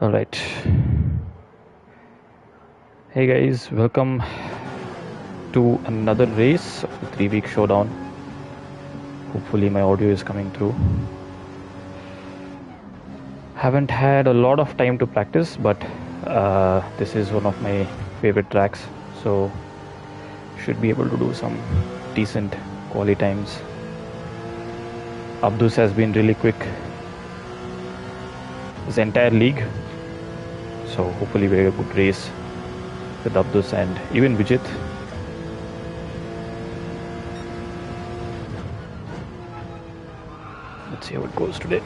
Alright. Hey guys, welcome to another race of the 3-week showdown. Hopefully my audio is coming through. Haven't had a lot of time to practice, but this is one of my favorite tracks, so should be able to do some decent quali times. Abdus has been really quick this entire league, so hopefully we have a good race with Abdus and even Vijit. Let's see how it goes today.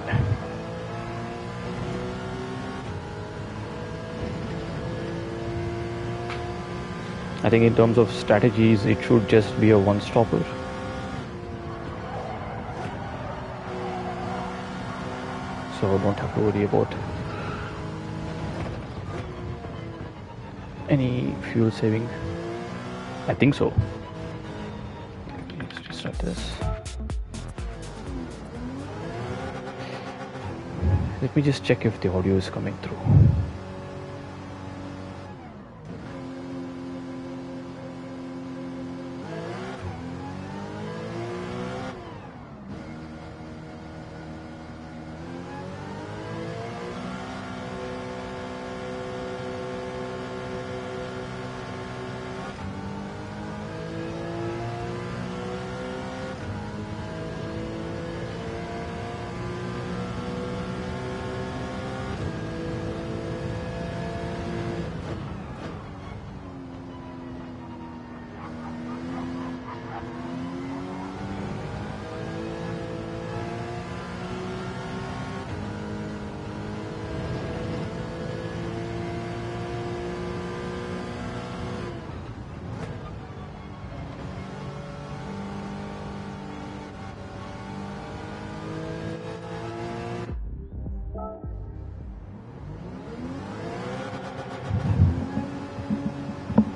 I think in terms of strategies, it should just be a one-stopper. So don't have to worry about any fuel saving. I think so. Let's just start this. Let me just check if the audio is coming through.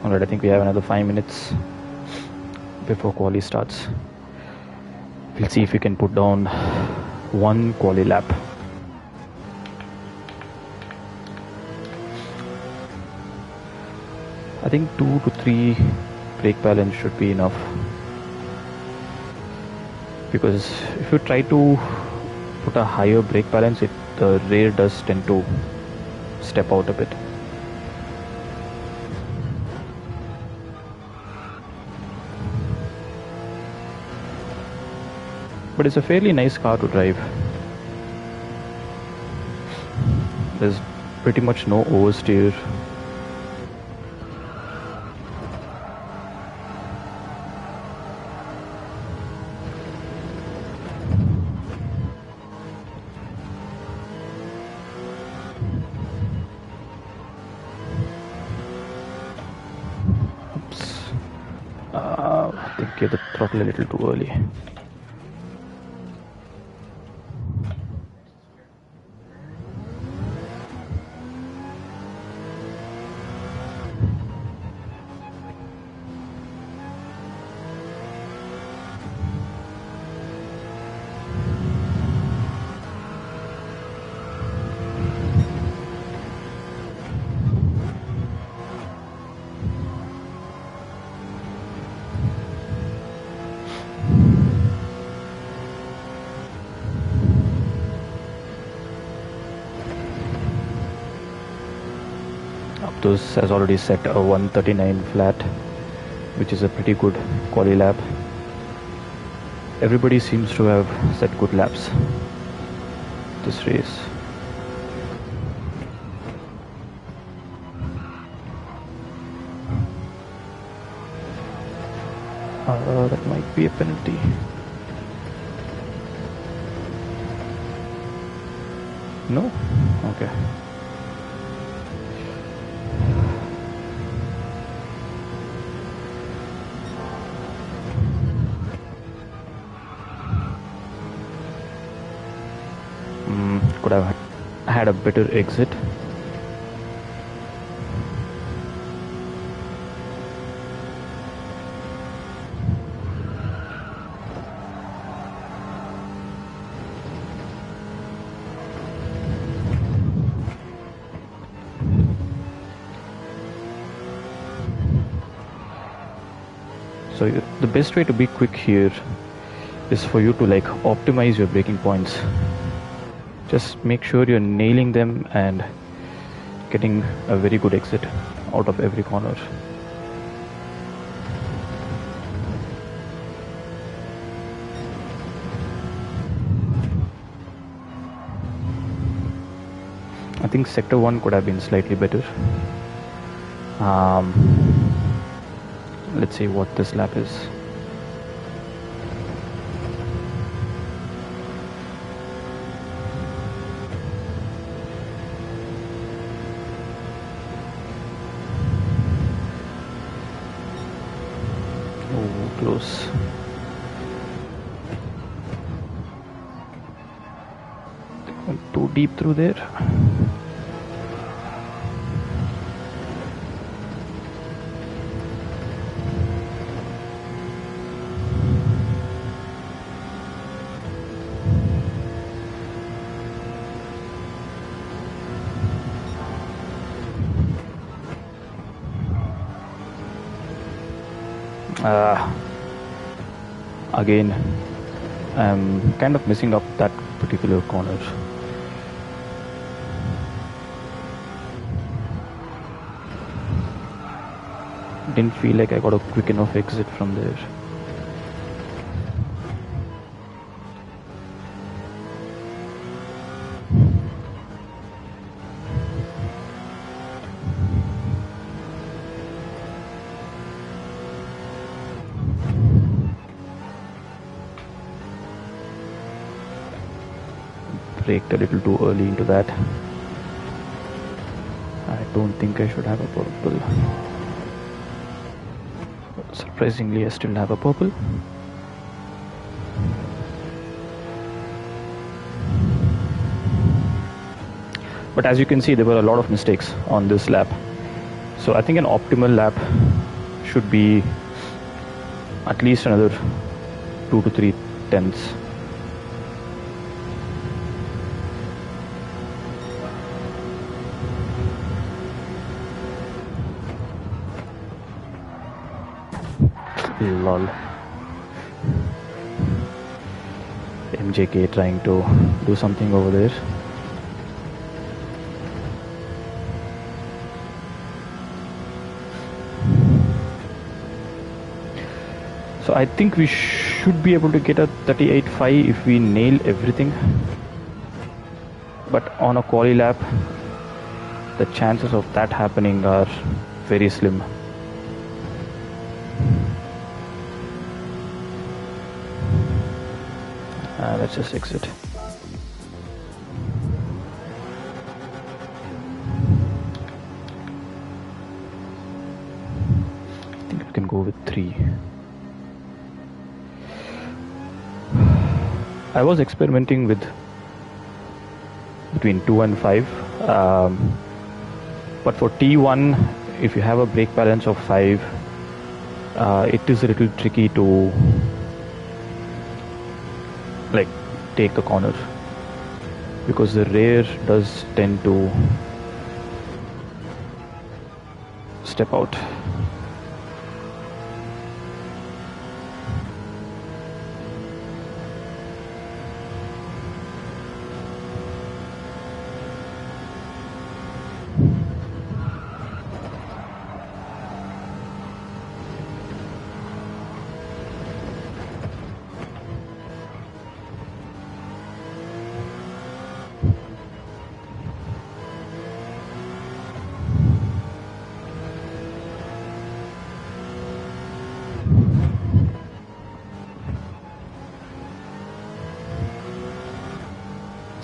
Alright, I think we have another 5 minutes before quali starts. We'll see if we can put down one quali lap. I think 2 to 3 brake balance should be enough, because if you try to put a higher brake balance, the rear does tend to step out a bit. But it's a fairly nice car to drive. There's pretty much no oversteer. Oops. I think I hit the throttle a little too early. Abdus has already set a 139 flat, which is a pretty good quali lap. Everybody seems to have set good laps this race. That might be a penalty. No? Okay. Could have had a better exit. So the best way to be quick here is for you to like optimize your braking points. Just make sure you're nailing them and getting a very good exit out of every corner. I think sector 1 could have been slightly better. Let's see what this lap is. Oh, close. Went too deep through there. Again, I'm kind of messing up that particular corner. Didn't feel like I got a quick enough exit from there. Braked a little too early into that. I don't think I should have a purple. Surprisingly, I still have a purple. But as you can see, there were a lot of mistakes on this lap. So I think an optimal lap should be at least another 2 to 3 tenths. Lol. MJK trying to do something over there. So I think we should be able to get a 38.5 if we nail everything. But on a quali lap, the chances of that happening are very slim. Let's just exit. I think we can go with 3. I was experimenting with between 2 and 5, but for T1, if you have a brake balance of 5, it is a little tricky to like take the corner because the rear does tend to step out.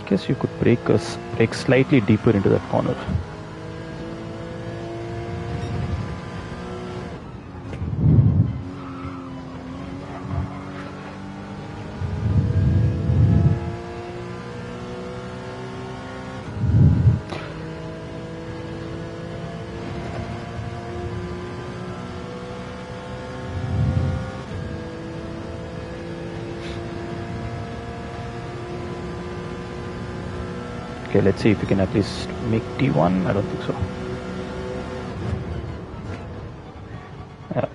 Guess you could break slightly deeper into that corner. Okay, let's see if we can at least make T1. I don't think so. Yeah.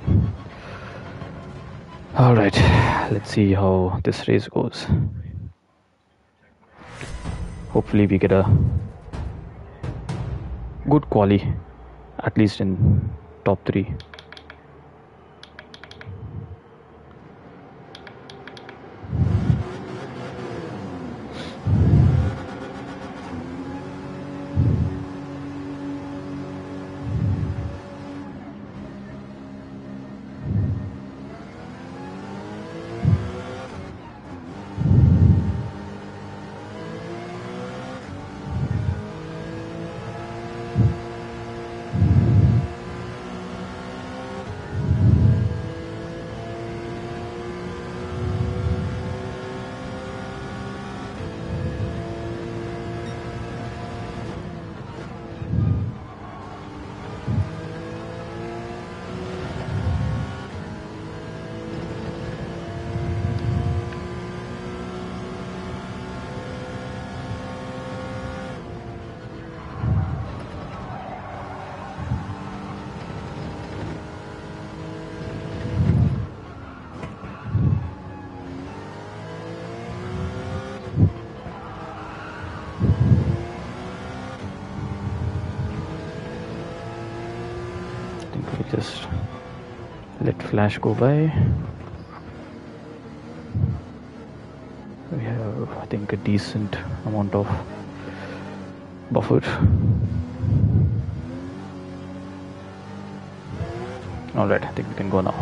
Alright, let's see how this race goes. Hopefully we get a good quali, at least in top 3. Just let flash go by. We have, I think, a decent amount of buffer. Alright, I think we can go now.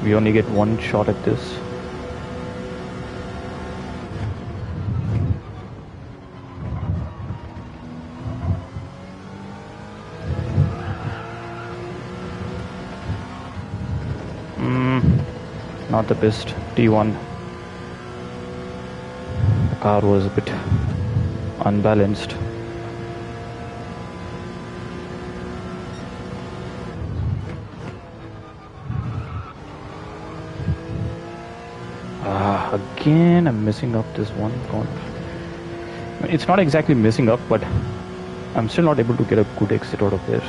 We only get one shot at this. Not the best. T1. The car was a bit unbalanced. Again, I'm messing up this one corner. It's not exactly messing up, but I'm still not able to get a good exit out of there.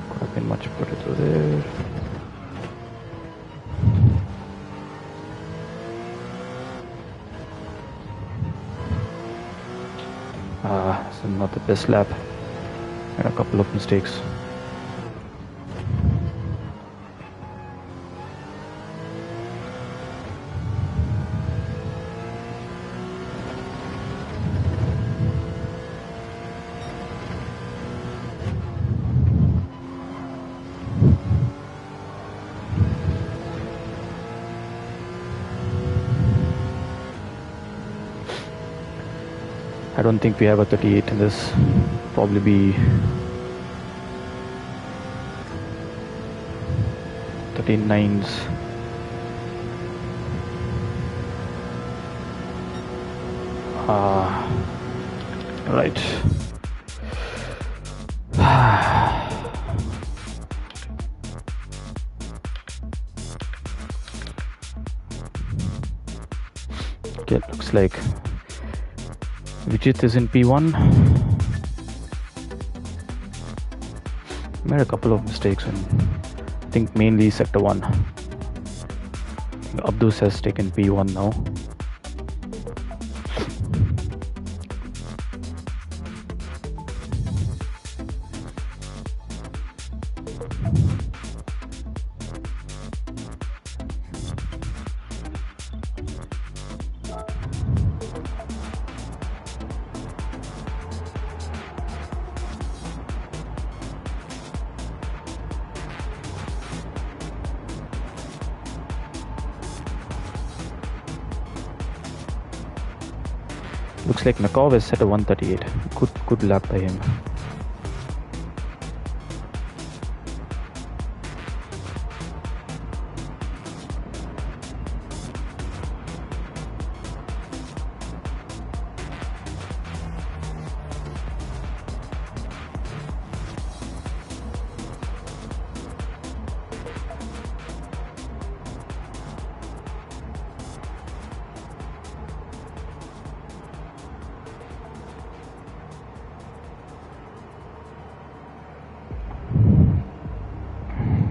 Could have been much better through there. This is not the best lap. And a couple of mistakes. I don't think we have a 38 in this. Probably be 39s. Right. Okay, looks like Vijit is in P1. Made a couple of mistakes in, I think, mainly sector 1. Abdus has taken P1 now. Looks like Makov is set a 138. Good lap by him.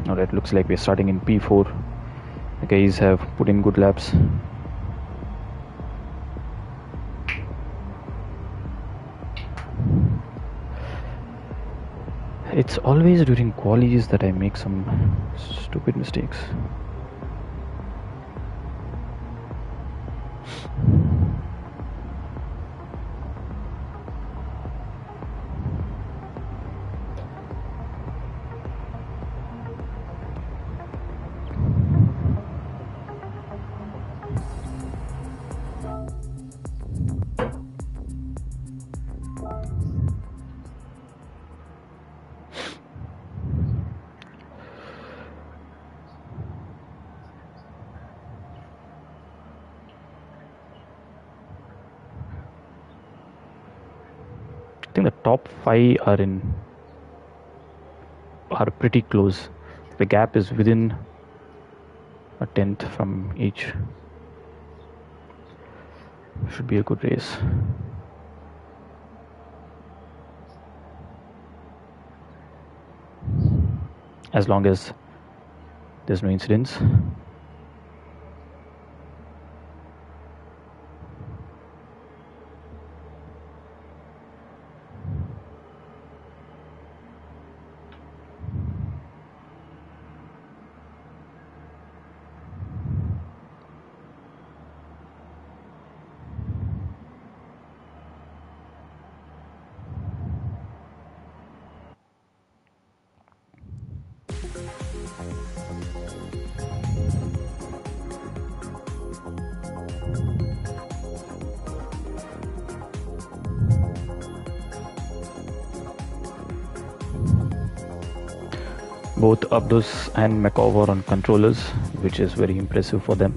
Alright, looks like we're starting in P4. The guys have put in good laps. It's always during qualies that I make some stupid mistakes. I think the top 5 are pretty close. The gap is within a tenth from each. Should be a good race. As long as there's no incidents. Both Abdus and Makov are on controllers, which is very impressive for them.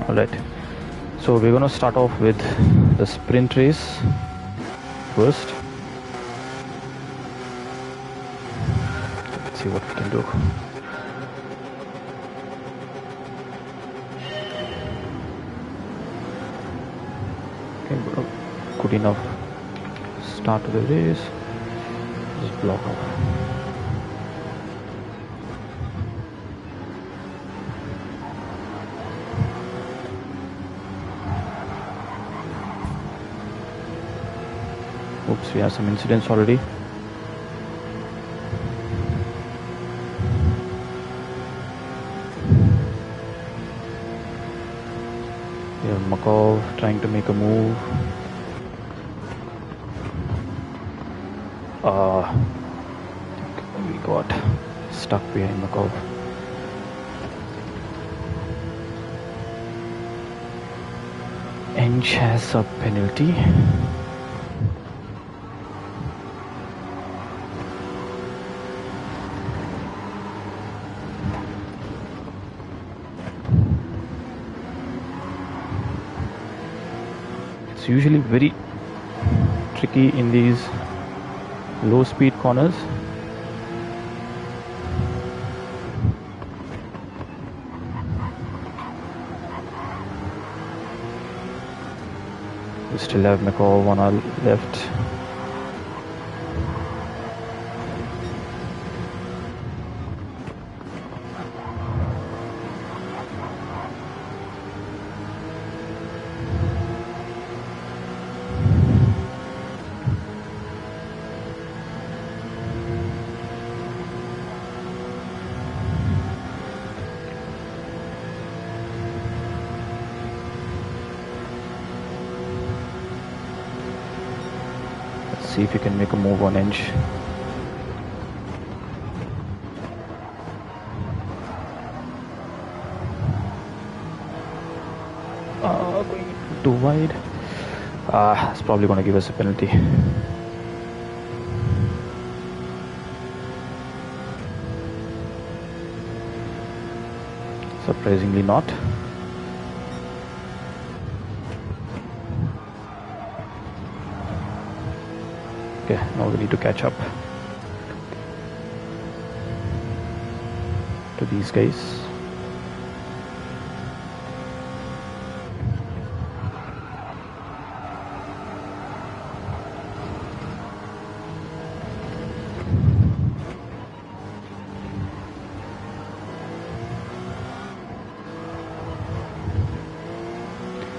Alright, so we're going to start off with the sprint race first. Let's see what we can do. Okay, good enough start to the race. Just block off. Oops, we have some incidents already. We have Makov trying to make a move. We got stuck behind Makov. Inch has a penalty. It's usually very tricky in these low speed corners. We still have McCall on our left. See if you can make a move on Inch. Going too wide. It's probably going to give us a penalty. Surprisingly not. Okay, now we need to catch up to these guys.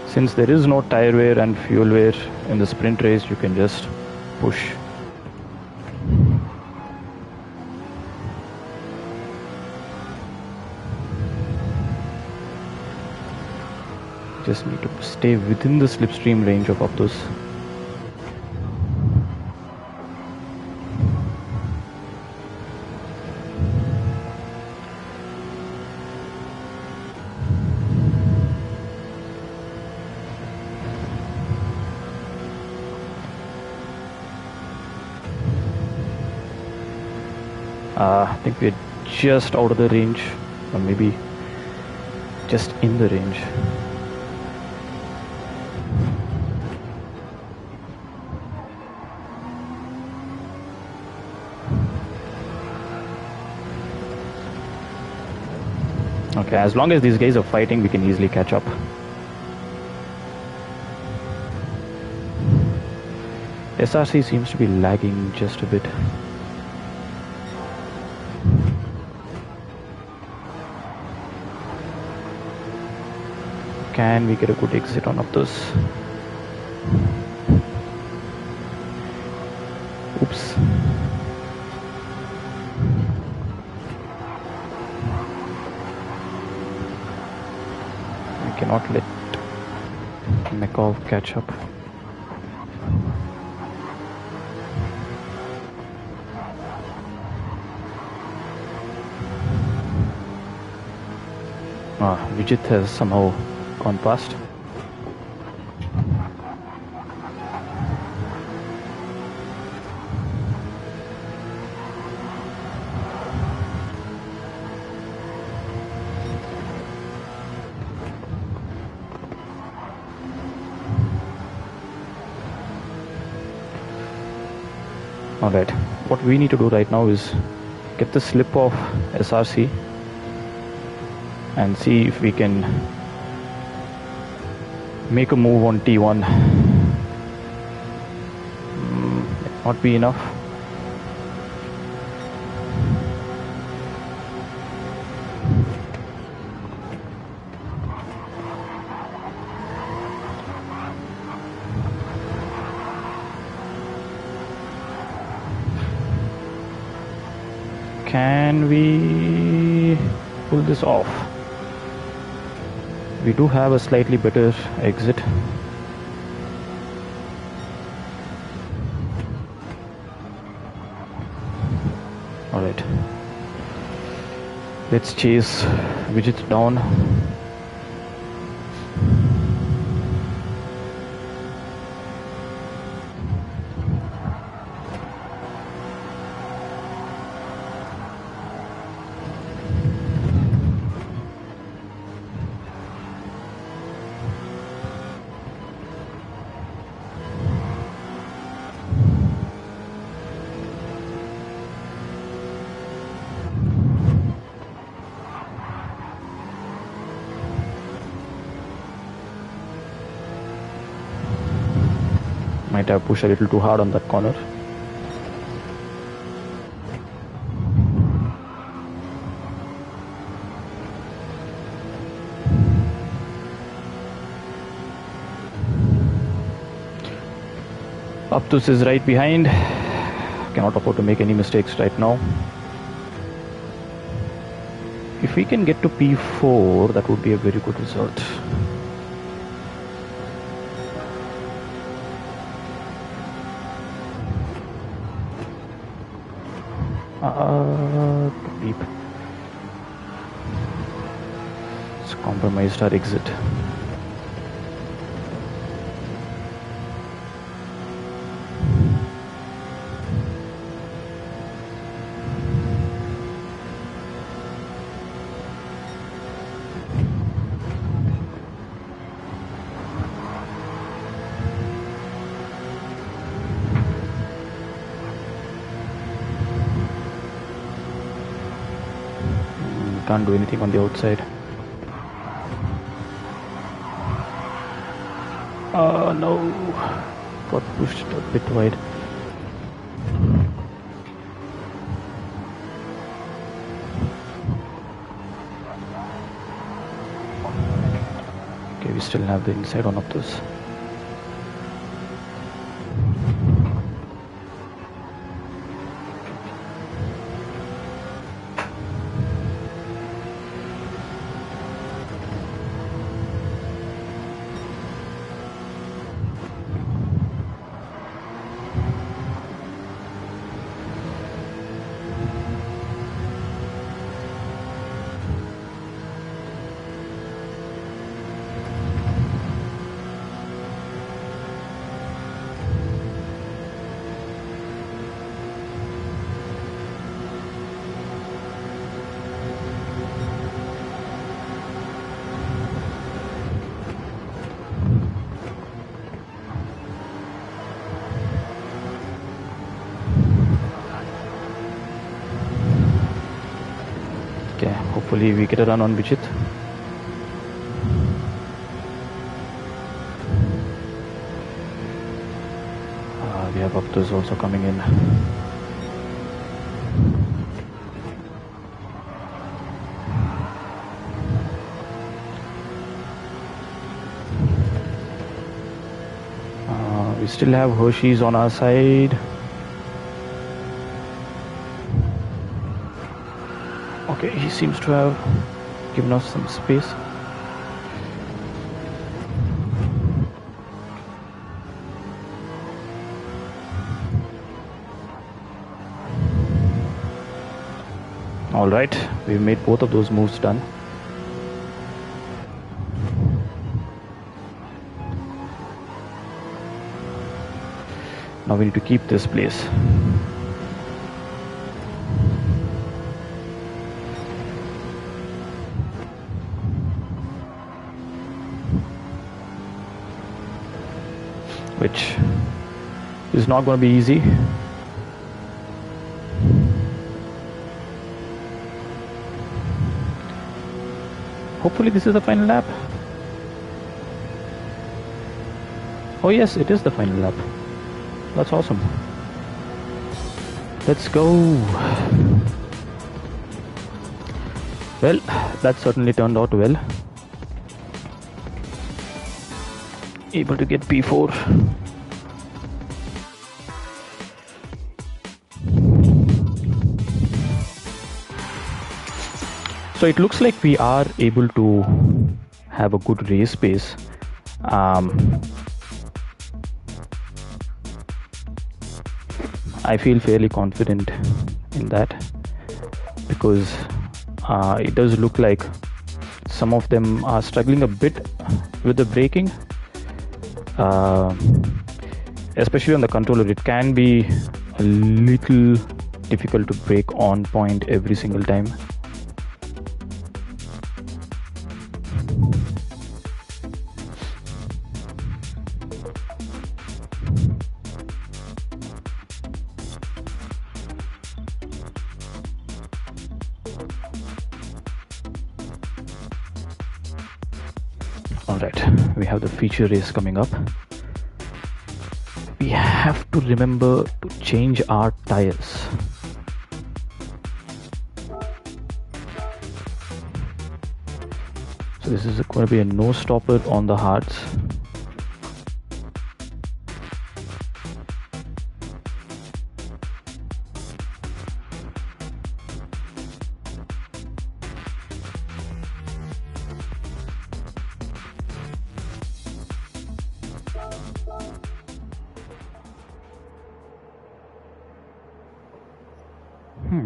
Since there is no tire wear and fuel wear in the sprint race, you can just push. Just need to stay within the slipstream range of Abdus. I think we're just out of the range, or maybe just in the range. Okay, as long as these guys are fighting, we can easily catch up. SRC seems to be lagging just a bit. Can we get a good exit on Abdus? Oops. We cannot let Mekov catch up. Vijit has somehow gone past. Alright, what we need to do right now is get the slip of SRC and see if we can make a move on T1. Might not be enough. Can we pull this off? We do have a slightly better exit. Alright. Let's chase Vijit down. Might have pushed a little too hard on that corner. Aptus is right behind. Cannot afford to make any mistakes right now. If we can get to P4, that would be a very good result. Deep. It's compromised our exit. Can't do anything on the outside. No, got pushed a bit wide. Okay, we still have the inside on of this. Hopefully we get a run on Vijit. We have Aptus also coming in. We still have Hershey's on our side. Okay, he seems to have given us some space. All right, we've made both of those moves done. Now we need to keep this place. Which is not going to be easy. Hopefully this is the final lap. Oh yes, it is the final lap. That's awesome. Let's go. Well, that certainly turned out well. Able to get P4. So it looks like we are able to have a good race pace. I feel fairly confident in that because it does look like some of them are struggling a bit with the braking. Especially on the controller, it can be a little difficult to brake on point every single time. Alright, we have the feature race coming up. We have to remember to change our tires. So this is going to be a no stopper on the hards.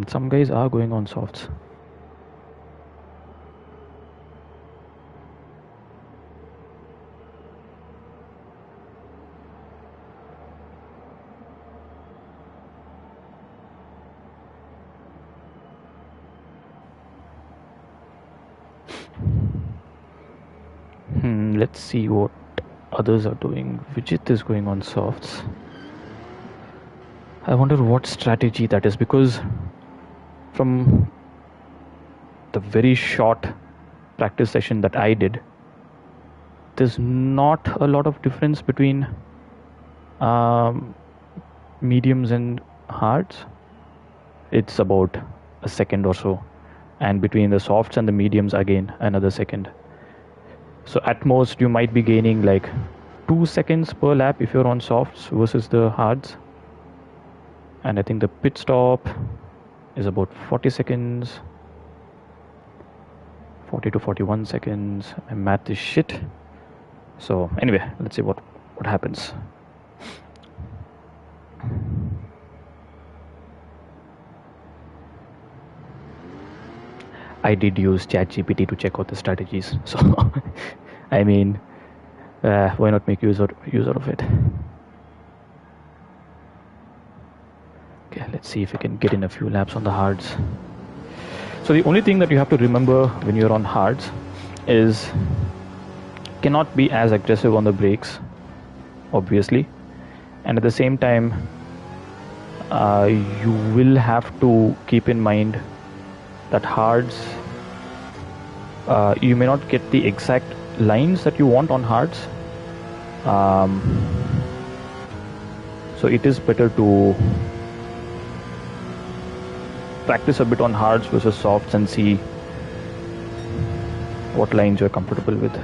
Some guys are going on softs. Let's see what others are doing. Vijit is going on softs. I wonder what strategy that is, because from the very short practice session that I did, there's not a lot of difference between mediums and hards. It's about a second or so, and between the softs and the mediums again another second. So at most you might be gaining like 2 seconds per lap if you're on softs versus the hards. And I think the pit stop is about 40 seconds, 40 to 41 seconds. My math is shit. So anyway, let's see what happens. I did use ChatGPT to check out the strategies. So I mean, why not make use out of it? Okay, let's see if we can get in a few laps on the hards. So the only thing that you have to remember when you're on hards is cannot be as aggressive on the brakes, obviously, and at the same time you will have to keep in mind that hards you may not get the exact lines that you want on hards, so it is better to practice a bit on hards versus softs and see what lines you're comfortable with.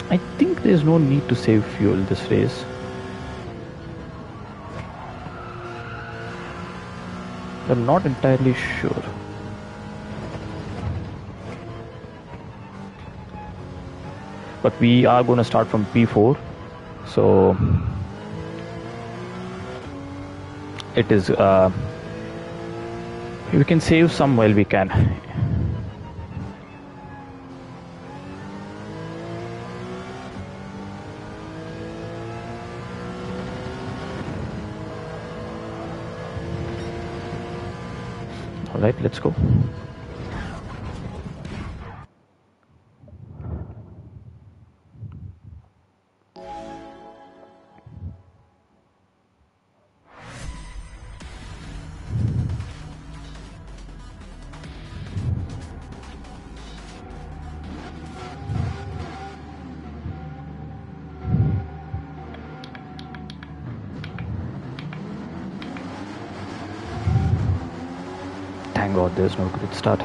I think there's no need to save fuel this race. I'm not entirely sure. But we are going to start from P4, so it is we can save some while we can. All right, let's go. Thank God there's no grid start.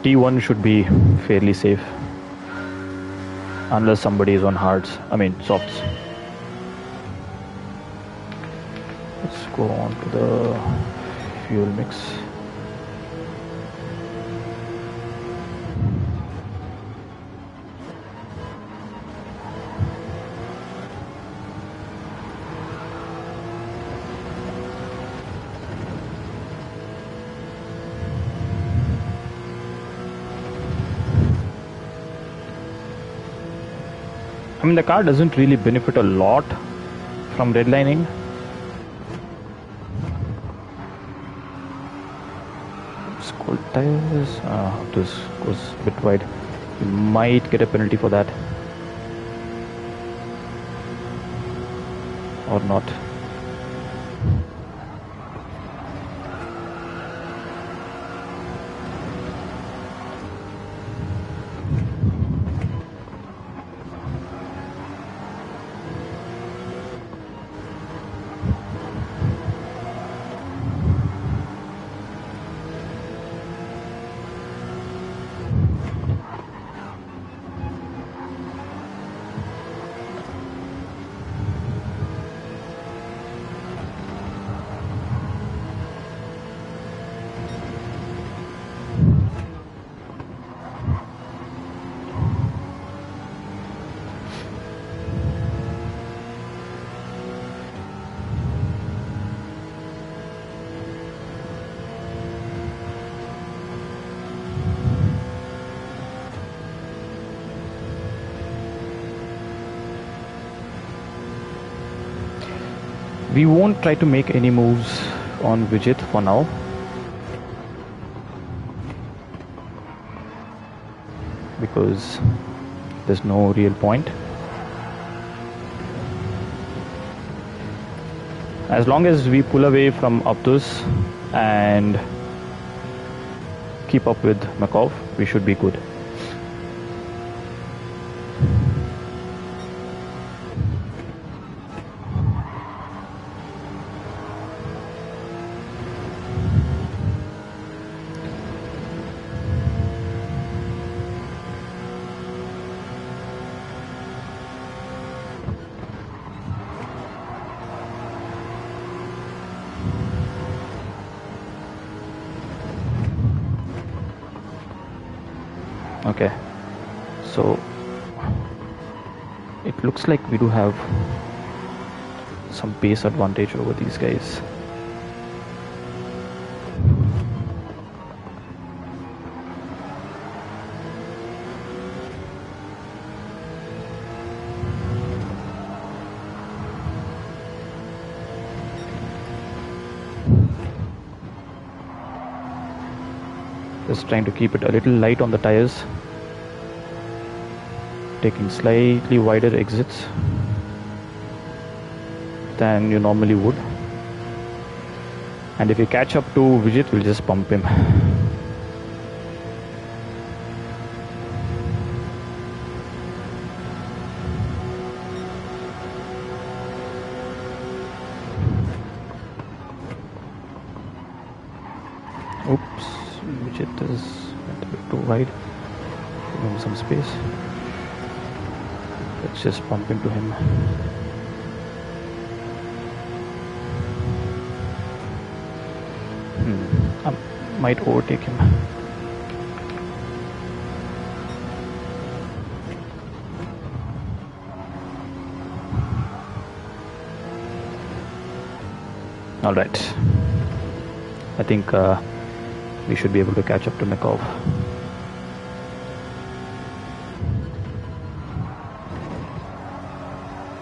T1 should be fairly safe unless somebody is on hards, softs. Let's go on to the fuel mix. The car doesn't really benefit a lot from redlining. Cold tires. This goes a bit wide. You might get a penalty for that, or not. We won't try to make any moves on Vijit for now. Because there's no real point. As long as we pull away from Abdus and keep up with Makov, we should be good. Okay, so it looks like we do have some pace advantage over these guys. Just trying to keep it a little light on the tires, taking slightly wider exits than you normally would. And if we catch up to Vijit, we'll just pump him. Oops, Vijit is a bit too wide. Give him some space. Let's just pump into him. I might overtake him. All right. I think we should be able to catch up to Makov.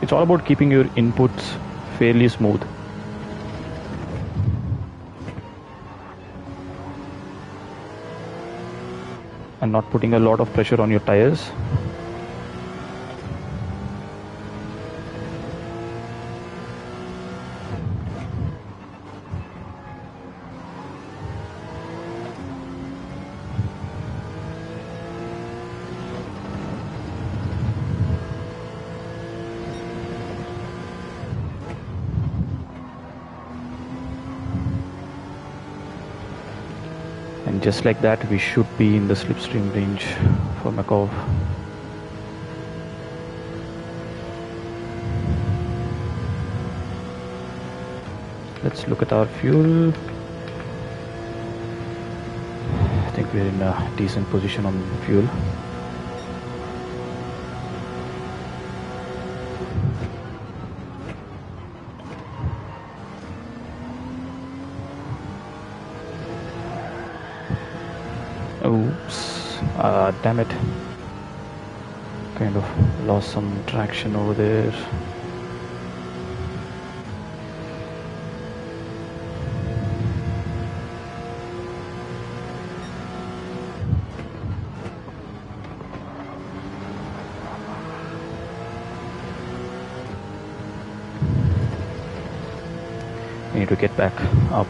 It's all about keeping your inputs fairly smooth. And not putting a lot of pressure on your tires. And just like that, we should be in the slipstream range for Makov. Let's look at our fuel. I think we're in a decent position on fuel. Oops, damn it. Kind of lost some traction over there. We need to get back up.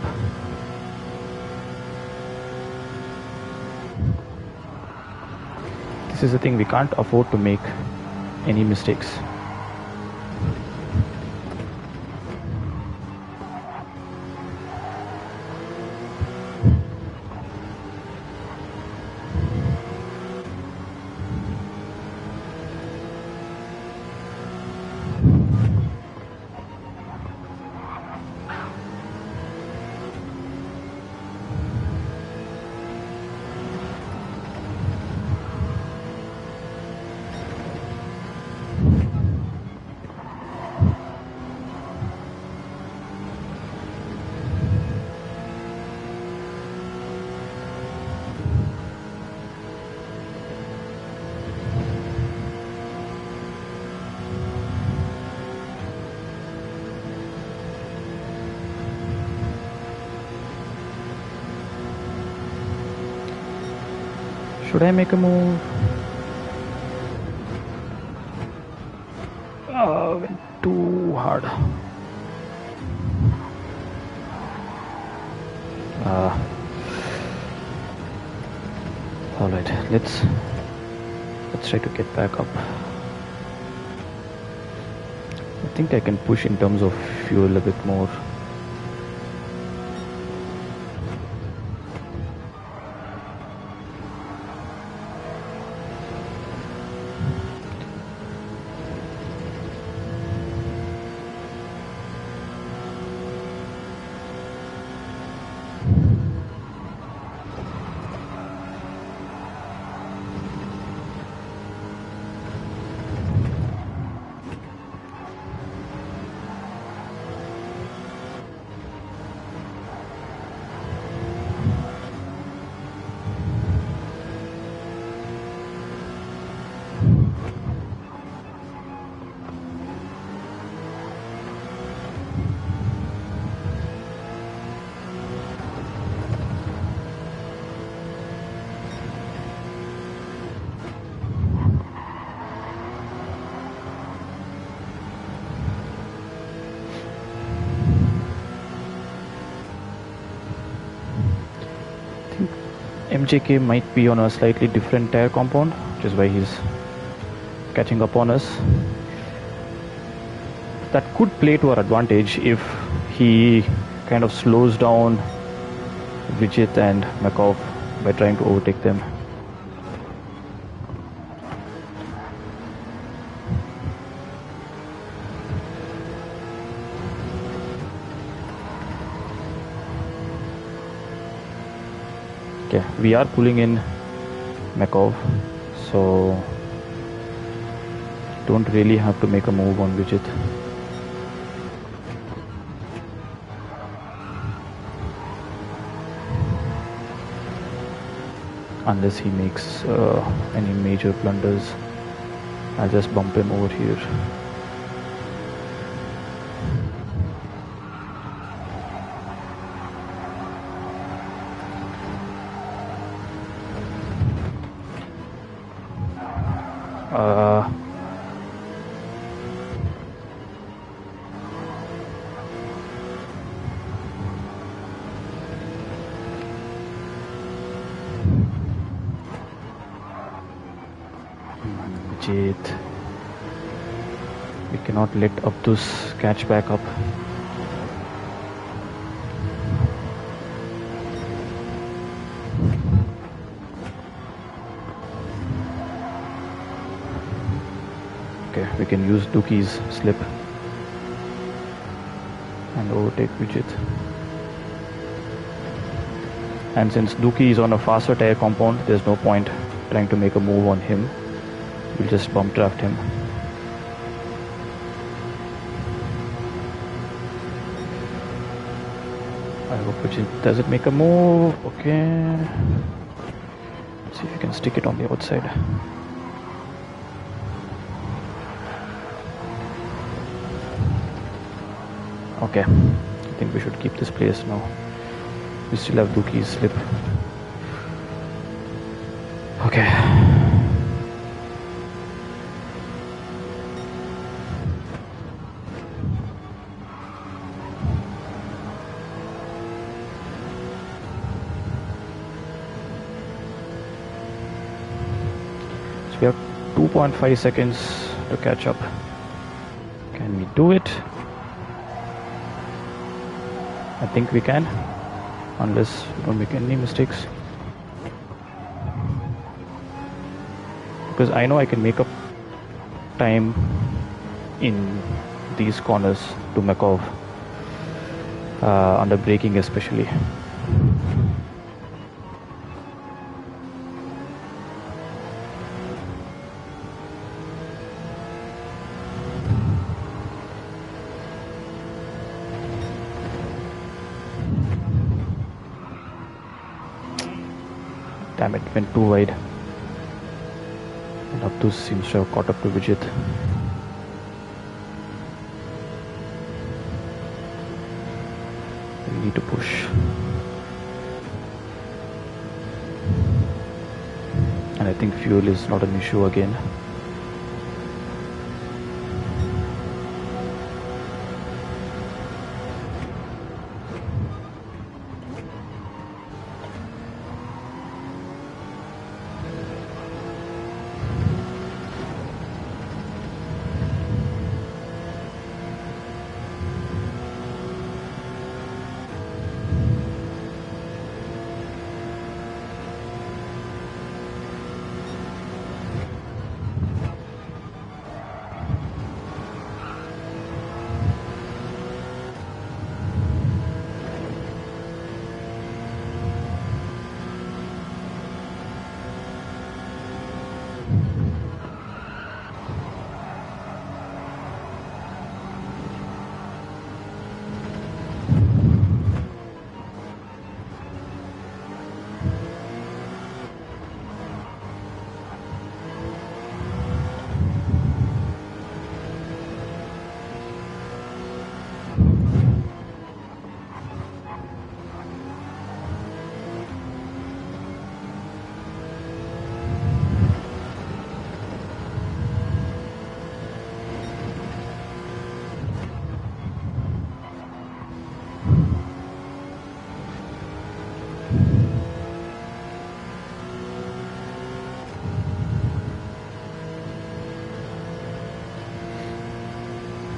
This is the thing, we can't afford to make any mistakes. Should I make a move? Went too hard. All right, let's try to get back up. I think I can push in terms of fuel a bit more. MJK might be on a slightly different tire compound, which is why he's catching up on us. That could play to our advantage if he kind of slows down Vijit and Makov by trying to overtake them. Okay, we are pulling in Makov, so don't really have to make a move on Vijit. Unless he makes any major blunders. I'll just bump him over here. We cannot let Abdus catch back up. Okay, we can use Duki's slip and overtake Vijit. And since Duki is on a faster tire compound, there's no point trying to make a move on him. We'll just bump draft him. I hope Vijit does it make a move. Okay. Let's see if we can stick it on the outside. Okay. I think we should keep this place now. We still have Duki's slip. Okay. So we have 2.5 seconds to catch up. Can we do it? I think we can, unless we don't make any mistakes. Because I know I can make up time in these corners to Makov, under braking especially. Damn it, went too wide. And Abdus seems to have caught up to Vijit. We need to push. and I think fuel is not an issue again.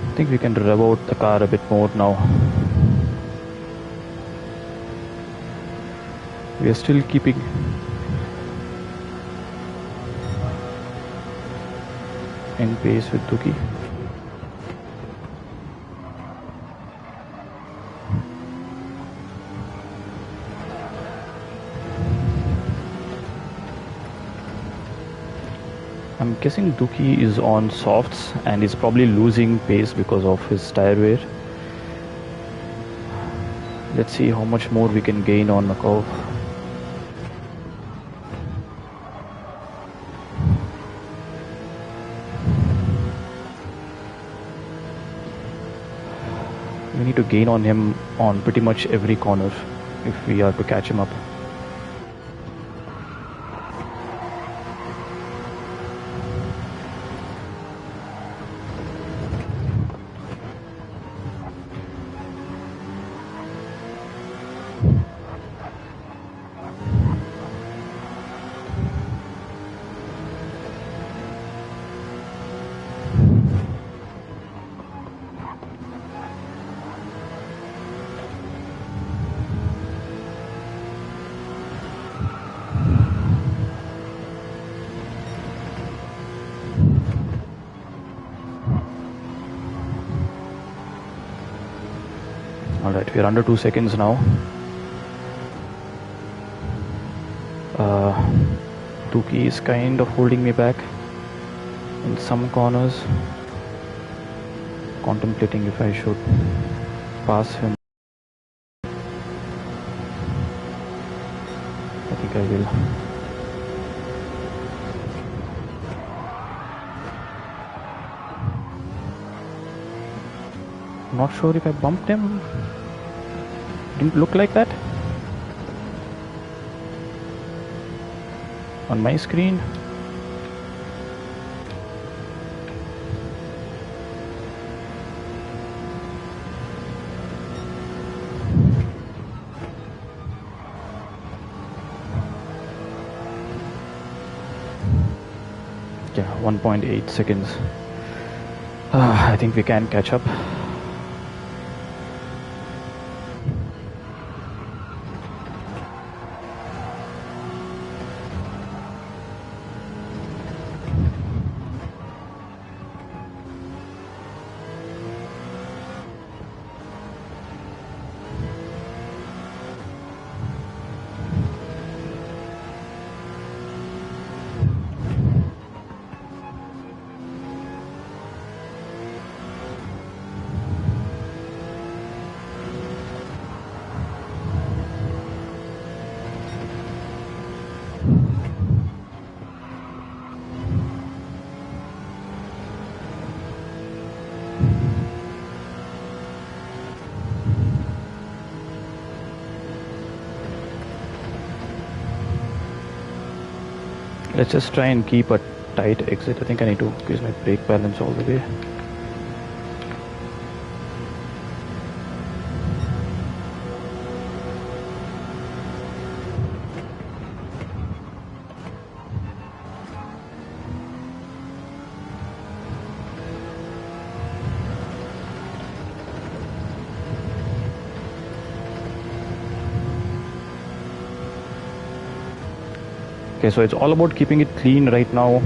I think we can rev out the car a bit more now. We are still keeping in pace with Duki. I'm guessing Duki is on softs and is probably losing pace because of his tire wear. Let's see how much more we can gain on the curve. We need to gain on him on pretty much every corner if we are to catch him up. Alright, we are under 2 seconds now. Duki is kind of holding me back in some corners. Contemplating if I should pass him. I think I will. Not sure if I bumped him. Didn't look like that on my screen. Yeah, 1.8 seconds. I think we can catch up. Let's just try and keep a tight exit. I think I need to increase my brake balance all the way. Okay, so it's all about keeping it clean right now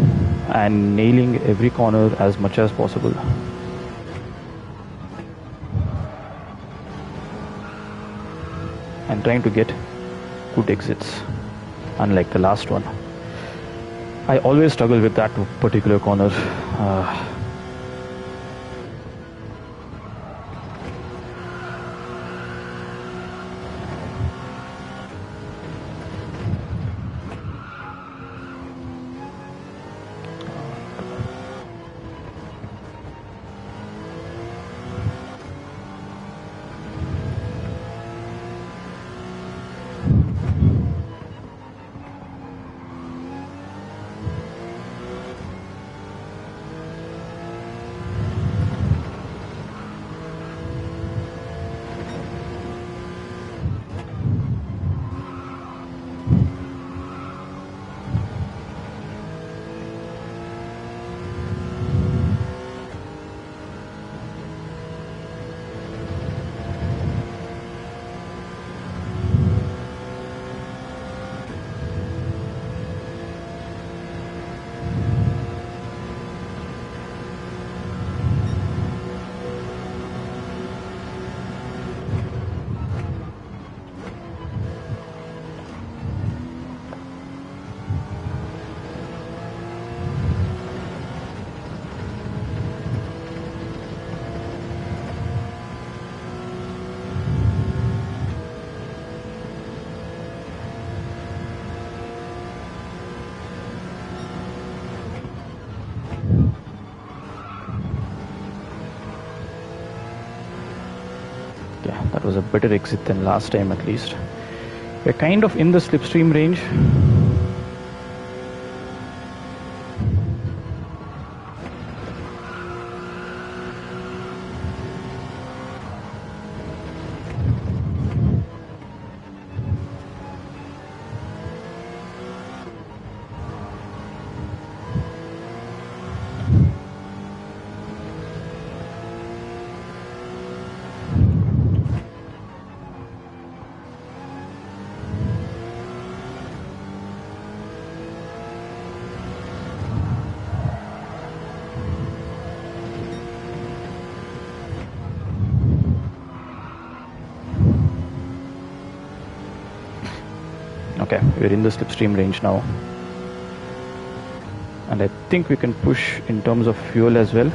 and nailing every corner as much as possible. And trying to get good exits, unlike the last one. I always struggle with that particular corner. That was a better exit than last time, at least. We're kind of in the slipstream range. Okay, we're in the slipstream range now. And I think we can push in terms of fuel as well.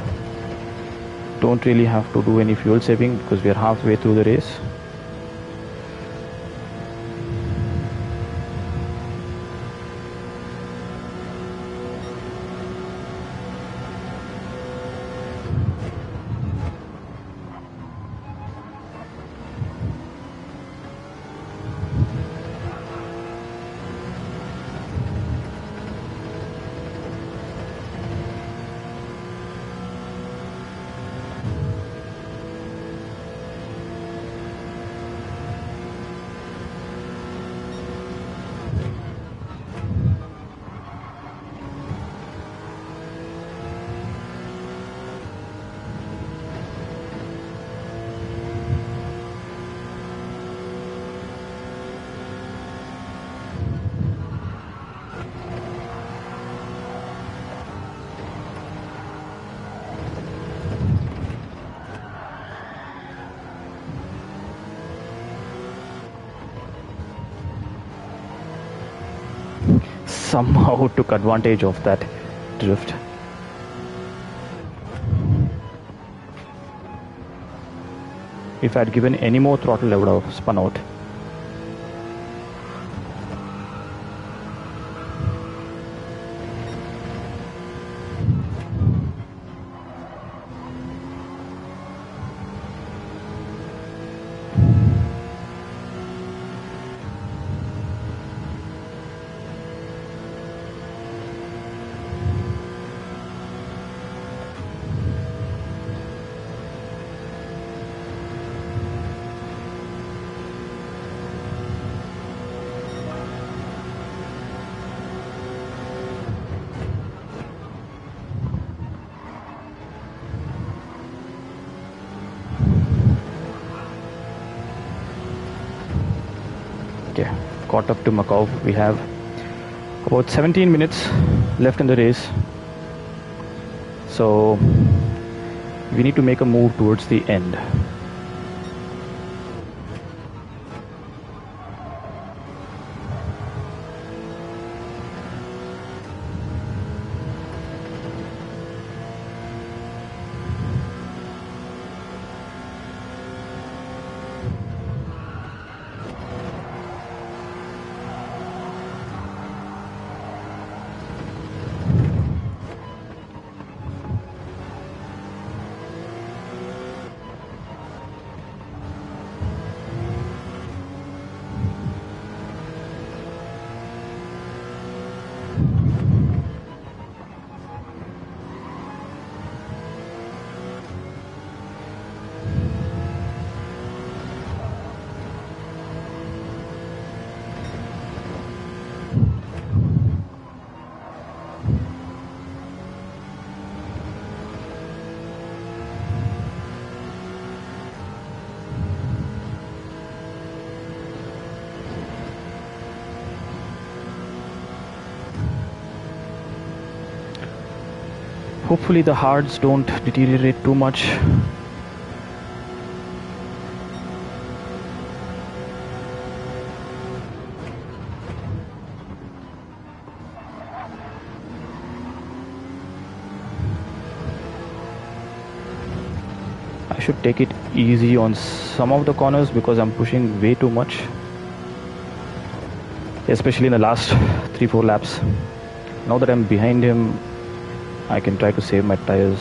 Don't really have to do any fuel saving because we are halfway through the race. Somehow took advantage of that drift. If I had given any more throttle, I would have spun out. caught up to Macau. We have about 17 minutes left in the race, so we need to make a move towards the end. Hopefully the hards don't deteriorate too much. I should take it easy on some of the corners because I'm pushing way too much, especially in the last 3-4 laps. Now that I'm behind him, I can try to save my tires.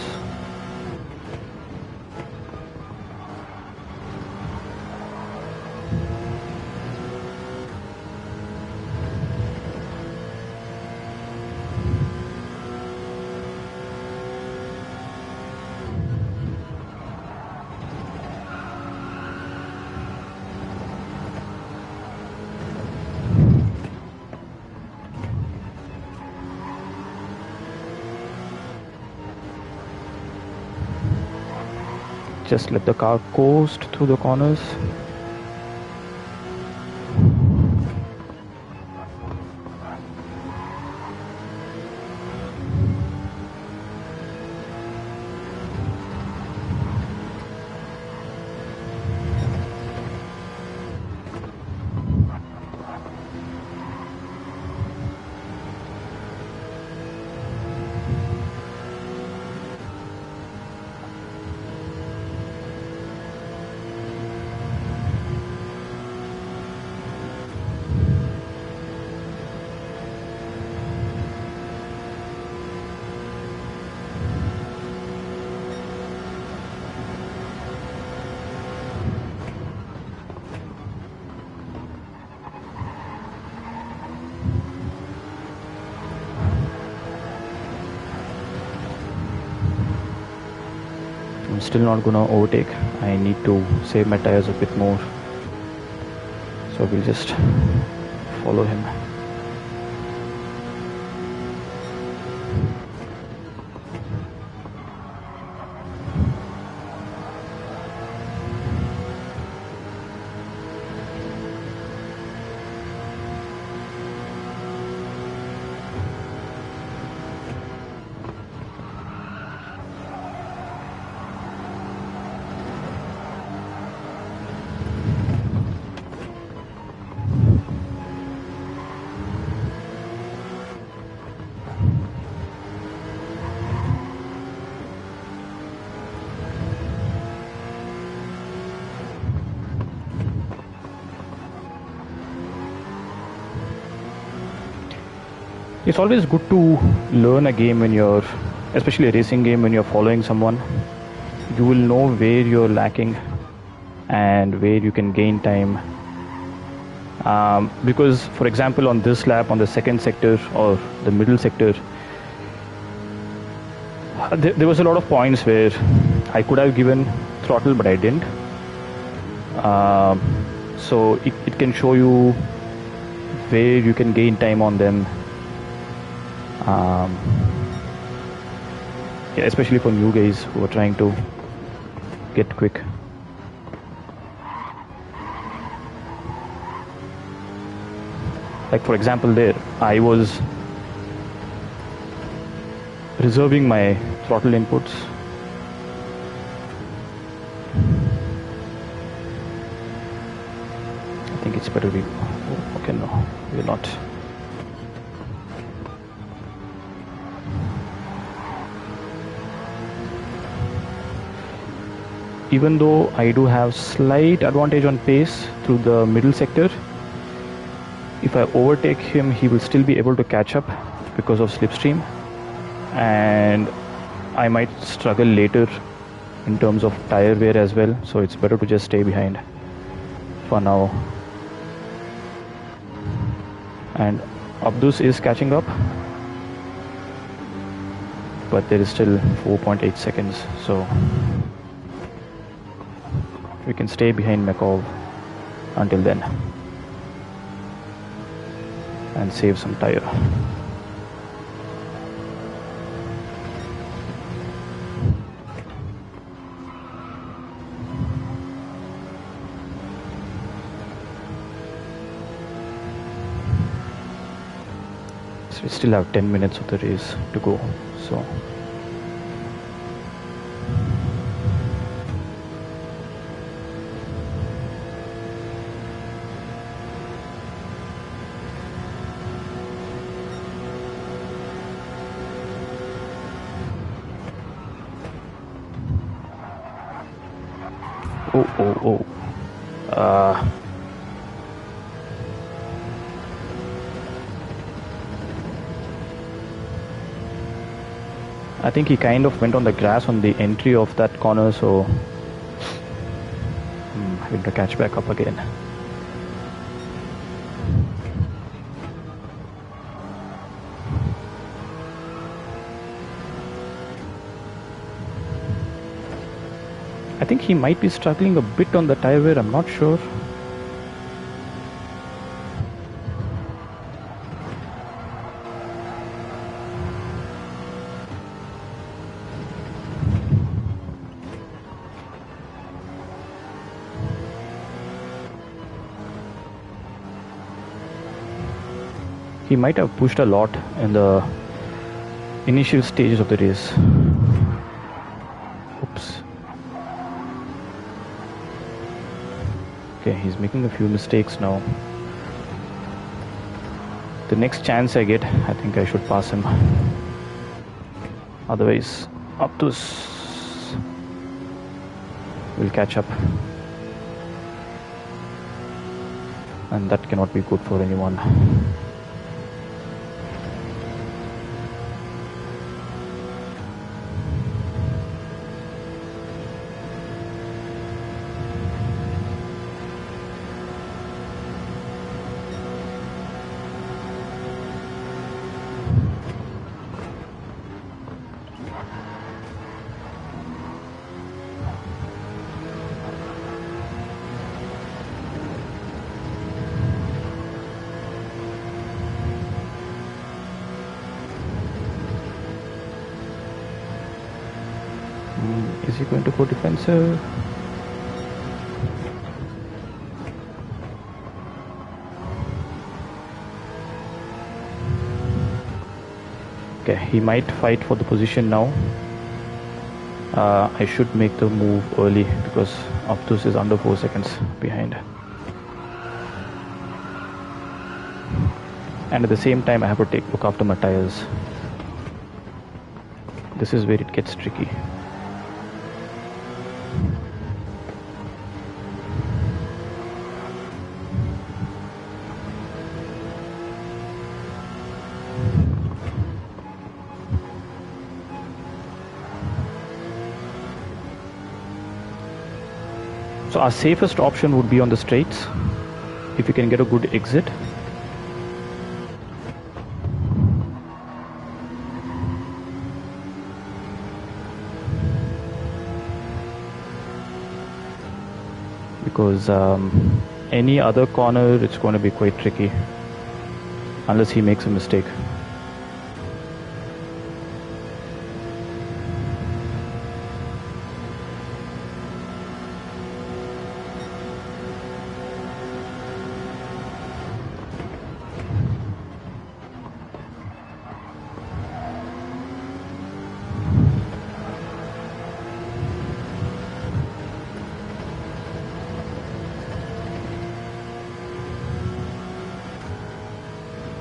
Just let the car coast through the corners. I'm still not gonna overtake. I need to save my tires a bit more, so we'll just follow him. It's always good to learn a game when you're, especially a racing game, when you're following someone. You will know where you're lacking and where you can gain time. Because, for example, on this lap, on the second sector or the middle sector, there was a lot of points where I could have given throttle, but I didn't. So it can show you where you can gain time on them. Yeah, especially for new guys who are trying to get quick. Like for example there, I was reserving my throttle inputs. I think it's better we... Oh, okay, no, we're not. Even though I do have slight advantage on pace through the middle sector, if I overtake him, he will still be able to catch up because of slipstream, and I might struggle later in terms of tire wear as well, so it's better to just stay behind for now. And Abdus is catching up, but there is still 4.8 seconds, so we can stay behind Makov until then and save some tire. So we still have 10 minutes of the race to go, so I think he kind of went on the grass on the entry of that corner, so I need to catch back up again. I think he might be struggling a bit on the tire wear, I'm not sure. He might have pushed a lot in the initial stages of the race. Oops. Okay, he's making a few mistakes now. The next chance I get, I think I should pass him. Otherwise, Abdus will catch up. And that cannot be good for anyone. Is he going to go defensive? Okay, he might fight for the position now. I should make the move early because Abdus is under 4 seconds behind. And at the same time, I have to look after my tires. This is where it gets tricky. So our safest option would be on the straights, if you can get a good exit. Because any other corner, it's going to be quite tricky, unless he makes a mistake.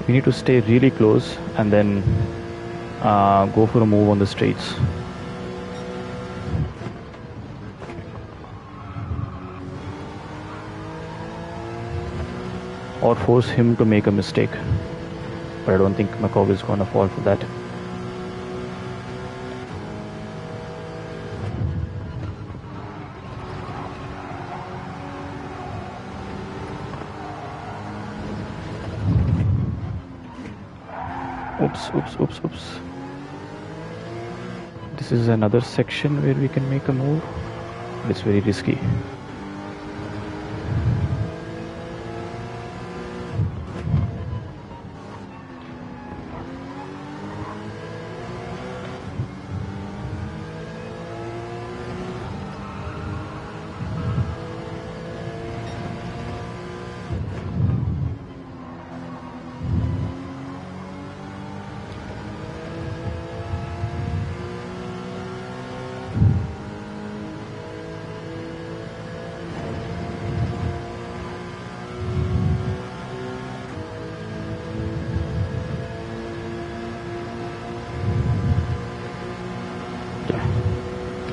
We need to stay really close and then go for a move on the straights. Or force him to make a mistake. But I don't think Makov is going to fall for that. Oops. This is another section where we can make a move, but it's very risky.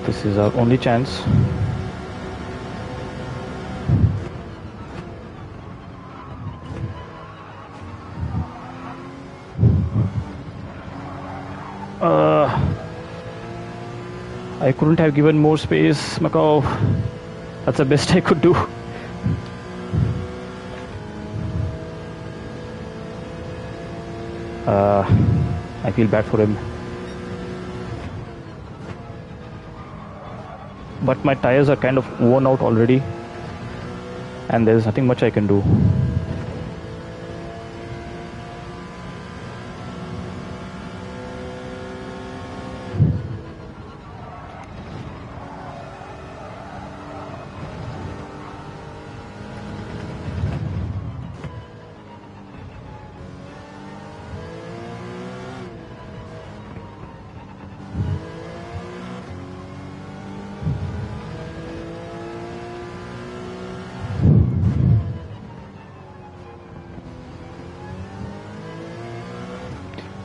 This is our only chance. I couldn't have given more space, Makov. That's the best I could do. I feel bad for him. But my tires are kind of worn out already, and there's nothing much I can do.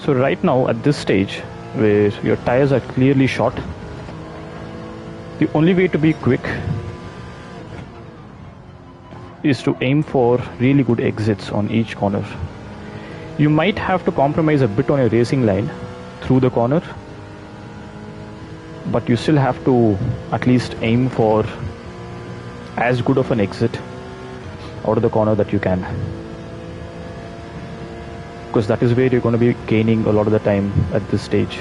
So right now at this stage where your tires are clearly short, the only way to be quick is to aim for really good exits on each corner. You might have to compromise a bit on your racing line through the corner, but you still have to at least aim for as good of an exit out of the corner that you can, because that is where you're going to be gaining a lot of the time at this stage.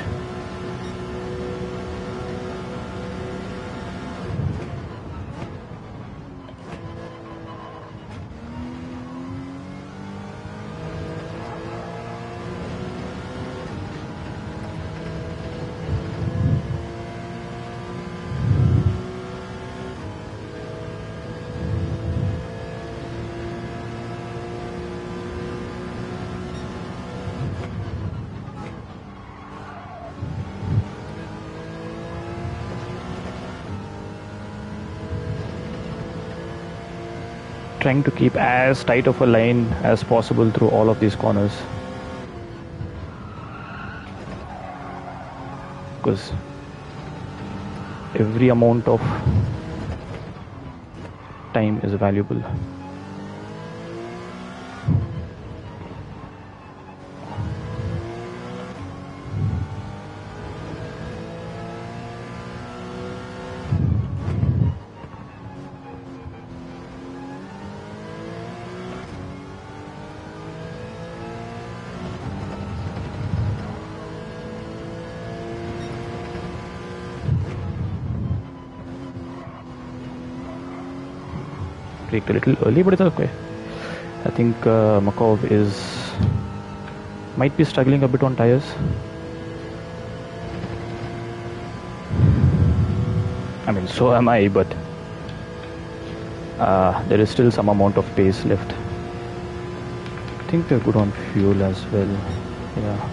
Trying to keep as tight of a line as possible through all of these corners, because every amount of time is valuable. Braked a little early, but it's okay. I think Makov might be struggling a bit on tires. I mean, so am I, but there is still some amount of pace left. I think they're good on fuel as well. Yeah.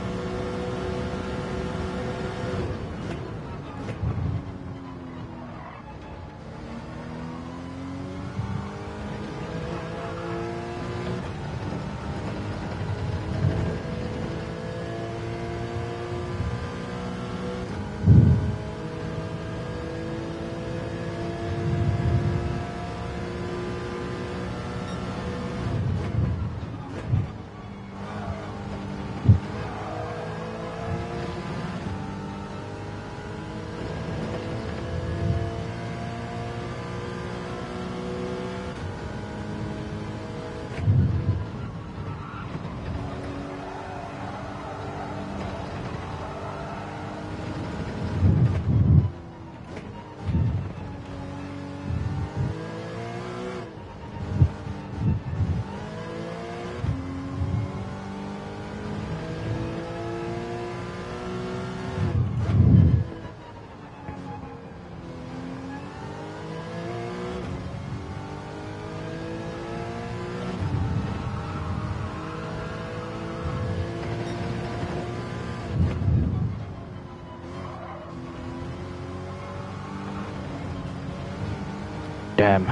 Damn,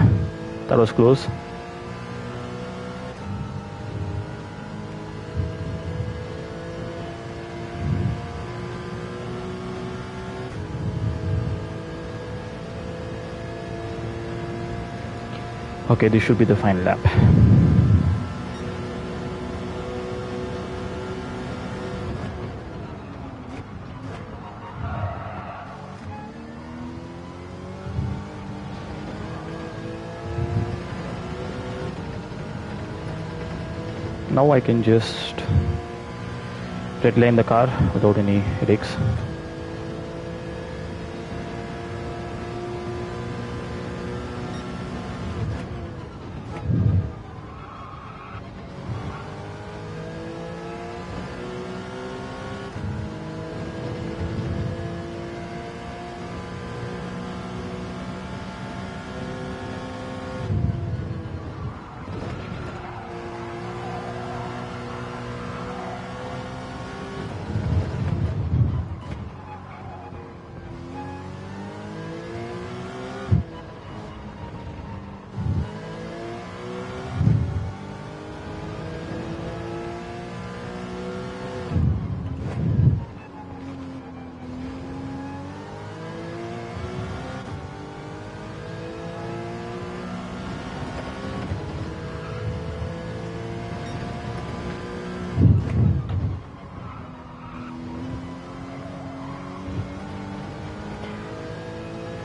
that was close. Okay, this should be the final lap. Now I can just redline the car without any headaches.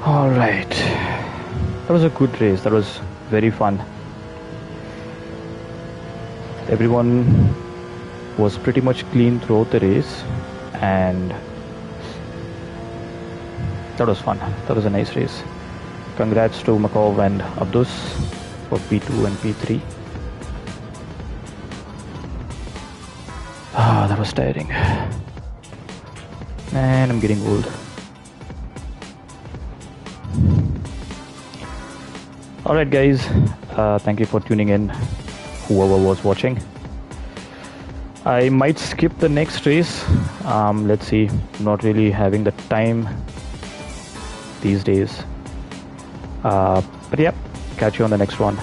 Alright, that was a good race, that was very fun. Everyone was pretty much clean throughout the race and that was fun, that was a nice race. Congrats to Makov and Abdus for P2 and P3. That was tiring. Man, I'm getting old. Alright guys, thank you for tuning in, whoever was watching. I might skip the next race, let's see, I'm not really having the time these days. But yeah, catch you on the next one.